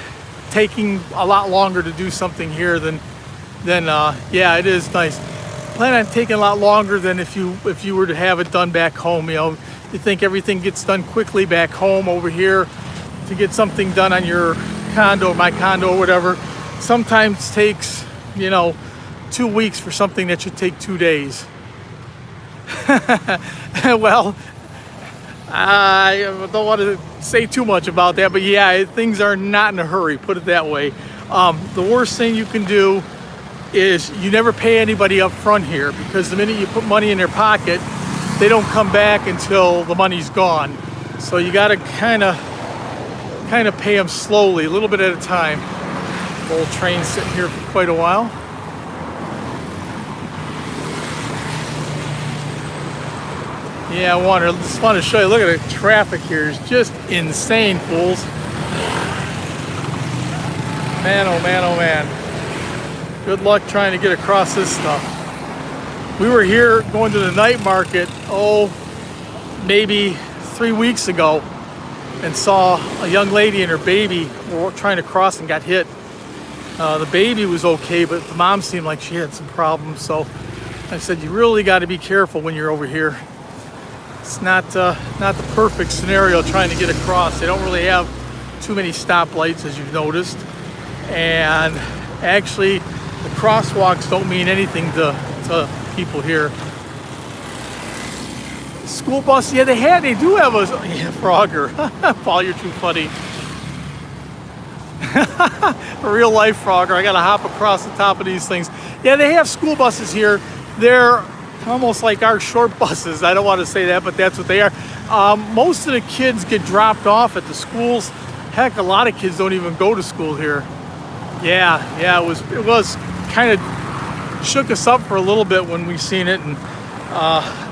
S1: taking a lot longer to do something here than yeah, it is nice. Plan on taking a lot longer than if you were to have it done back home. You know, you think everything gets done quickly back home. Over here, to get something done on your condo, my condo, or whatever, sometimes takes, you know, 2 weeks for something that should take 2 days. Well, I don't want to say too much about that, but yeah, things are not in a hurry, put it that way. The worst thing you can do is you never pay anybody up front here, because the minute you put money in their pocket, they don't come back until the money's gone. So you got to kind of pay them slowly, a little bit at a time. The old train sitting here for quite a while. Yeah, I just want to show you. Look at the traffic here. It's just insane, fools. Man, oh man, oh man. Good luck trying to get across this stuff. We were here going to the night market, maybe 3 weeks ago, and saw a young lady and her baby were trying to cross and got hit. The baby was okay, but the mom seemed like she had some problems. So I said, you really got to be careful when you're over here. It's not the perfect scenario trying to get across. They don't really have too many stoplights, as you've noticed. And actually, the crosswalks don't mean anything to people here. School bus, yeah, they do have a, yeah, Frogger. Paul, you're too funny. A real life Frogger. I gotta hop across the top of these things. Yeah, they have school buses here. They're almost like our short buses. I don't want to say that, but that's what they are. Most of the kids get dropped off at the schools. Heck, a lot of kids don't even go to school here. Yeah, it was kind of shook us up for a little bit when we seen it, and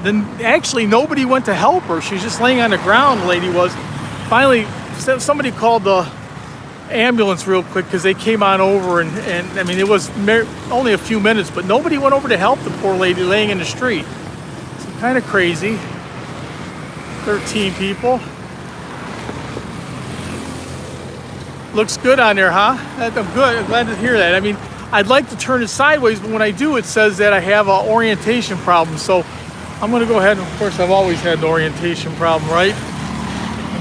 S1: then actually nobody went to help her. She was just laying on the ground, the lady was. Finally, somebody called the ambulance real quick, because they came on over, and I mean, it was only a few minutes, but nobody went over to help the poor lady laying in the street. It's kind of crazy. 13 people. Looks good on there, huh? I'm good. I'm glad to hear that. I mean, I'd like to turn it sideways, but when I do, it says that I have an orientation problem. So I'm going to go ahead, and of course, I've always had an orientation problem, right?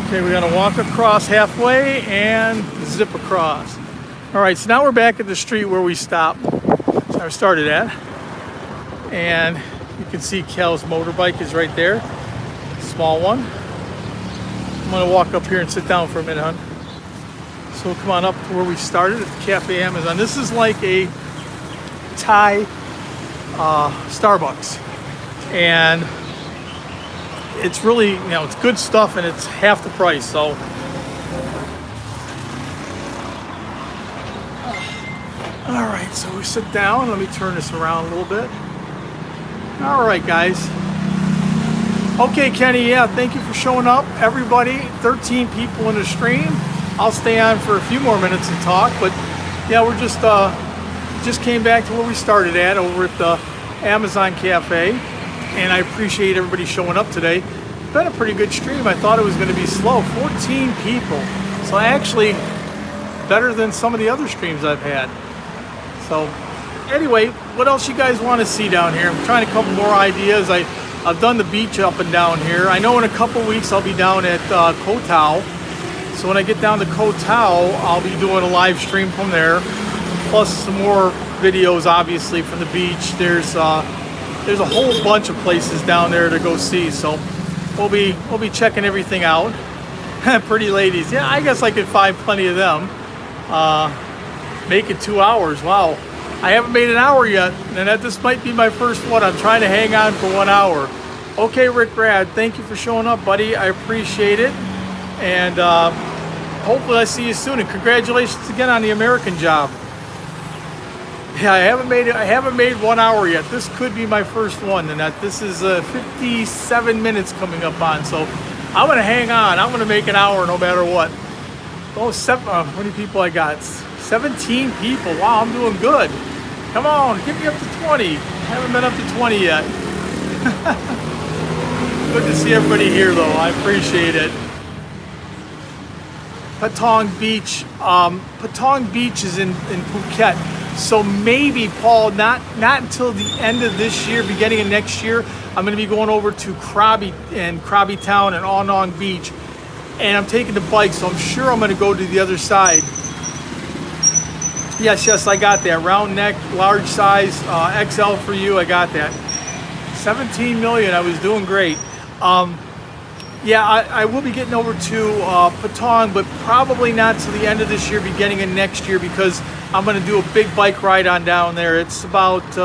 S1: Okay, we're gonna walk across halfway and zip across. All right, so now we're back at the street where we stopped. So I started at. And you can see Cal's motorbike is right there. Small one. I'm gonna walk up here and sit down for a minute, hon. So come on up to where we started at the Cafe Amazon. This is like a Thai Starbucks. And it's really, you know, it's good stuff and it's half the price. So all right, so we sit down. Let me turn this around a little bit. All right, guys. Okay, Kenny, yeah, thank you for showing up. Everybody, 13 people in the stream. I'll stay on for a few more minutes and talk, but yeah, we're just came back to where we started at over at the Amazon Cafe, and I appreciate everybody showing up today. It's been a pretty good stream. I thought it was going to be slow. 14 people. So actually better than some of the other streams I've had. So anyway, what else you guys want to see down here? I'm trying a couple more ideas. I've done the beach up and down here. I know in a couple weeks I'll be down at Koh Tao. So when I get down to Koh Tao, I'll be doing a live stream from there, plus some more videos, obviously, from the beach. There's a whole bunch of places down there to go see. So we'll be checking everything out. Pretty ladies, yeah, I guess I could find plenty of them. Make it 2 hours. Wow. I haven't made an hour yet, and this might be my first one. I'm trying to hang on for 1 hour. Okay, Rick Rad, thank you for showing up, buddy. I appreciate it. And hopefully I see you soon. And congratulations again on the American job. Yeah, I haven't made 1 hour yet. This could be my first one, and this is 57 minutes coming up on. So I'm gonna hang on. I'm gonna make an hour no matter what. Oh, how many people I got? 17 people. Wow, I'm doing good. Come on, get me up to 20. Haven't been up to 20 yet. Good to see everybody here, though. I appreciate it. Patong Beach. Patong Beach is in Phuket. So maybe, Paul, not until the end of this year, beginning of next year, I'm going to be going over to Krabi Town and Onong Beach. And I'm taking the bike, so I'm sure I'm going to go to the other side. Yes, I got that. Round neck, large size, XL for you. I got that. 17 million. I was doing great. Yeah, I will be getting over to Patong, but probably not till the end of this year, beginning of next year, because I'm going to do a big bike ride on down there. It's about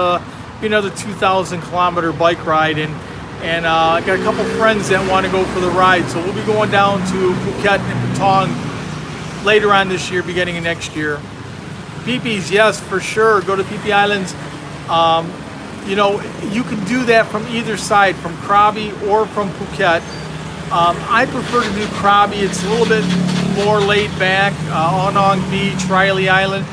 S1: another 2,000 kilometer bike ride, and I got a couple friends that want to go for the ride, so we'll be going down to Phuket and Patong later on this year, beginning of next year. Phi-Phi's, yes, for sure. Go to Phi-Phi Islands. You can do that from either side, from Krabi or from Phuket. I prefer to do Krabi. It's a little bit more laid back. Onong Beach, Riley Island,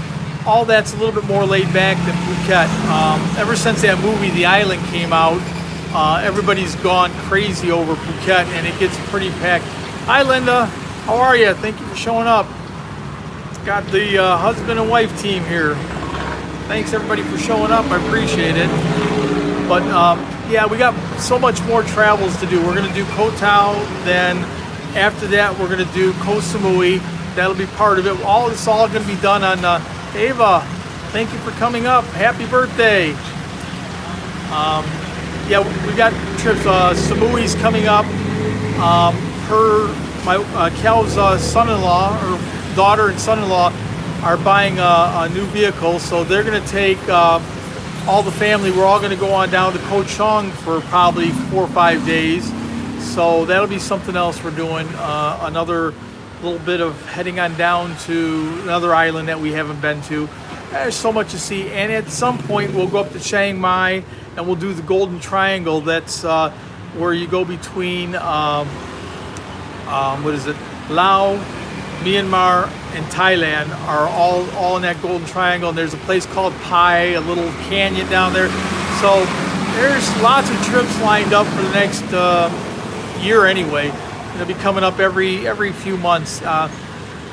S1: all that's a little bit more laid back than Phuket. Ever since that movie, The Island, came out, everybody's gone crazy over Phuket, and it gets pretty packed. Hi, Linda. How are you? Thank you for showing up. Got the husband and wife team here. Thanks everybody for showing up. I appreciate it. But yeah, we got so much more travels to do. We're going to do Koh Tao. Then after that, we're going to do Koh Samui. That'll be part of it. It's all going to be done on Ava. Thank you for coming up. Happy birthday. Yeah, we got trips. Samui's coming up. Cal's son-in-law or daughter and son-in-law are buying a new vehicle, so they're going to take all the family. We're all going to go on down to Koh Chong for probably 4 or 5 days, so that'll be something else we're doing. Another little bit of heading on down to another island that we haven't been to. There's so much to see, and at some point we'll go up to Chiang Mai and we'll do the Golden Triangle. That's where you go between Laos, Myanmar, and Thailand are all in that Golden Triangle, and there's a place called Pai, a little canyon down there. So there's lots of trips lined up for the next year anyway. They'll be coming up every few months.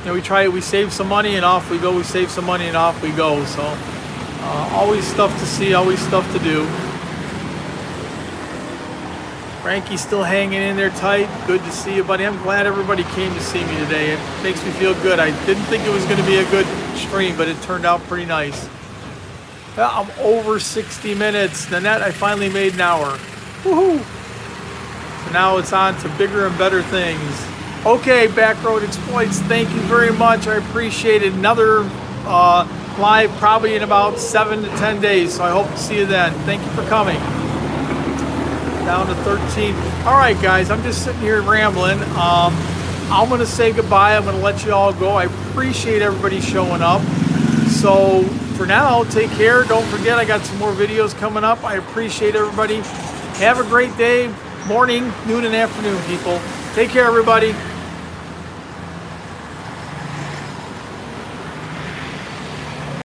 S1: We save some money and off we go. We save some money and off we go. So always stuff to see, always stuff to do. Frankie's still hanging in there tight. Good to see you, buddy. I'm glad everybody came to see me today. It makes me feel good. I didn't think it was going to be a good stream, but it turned out pretty nice. Well, I'm over 60 minutes. Nanette, I finally made an hour. Woohoo! So now it's on to bigger and better things. Okay, Backroad Exploits, thank you very much. I appreciate it. Another live probably in about 7 to 10 days, so I hope to see you then. Thank you for coming. Down to 13. All right, guys, I'm just sitting here rambling. I'm going to say goodbye. I'm going to let you all go. I appreciate everybody showing up. So for now, take care. Don't forget, I got some more videos coming up. I appreciate everybody. Have a great day, morning, noon, and afternoon, people. Take care, everybody.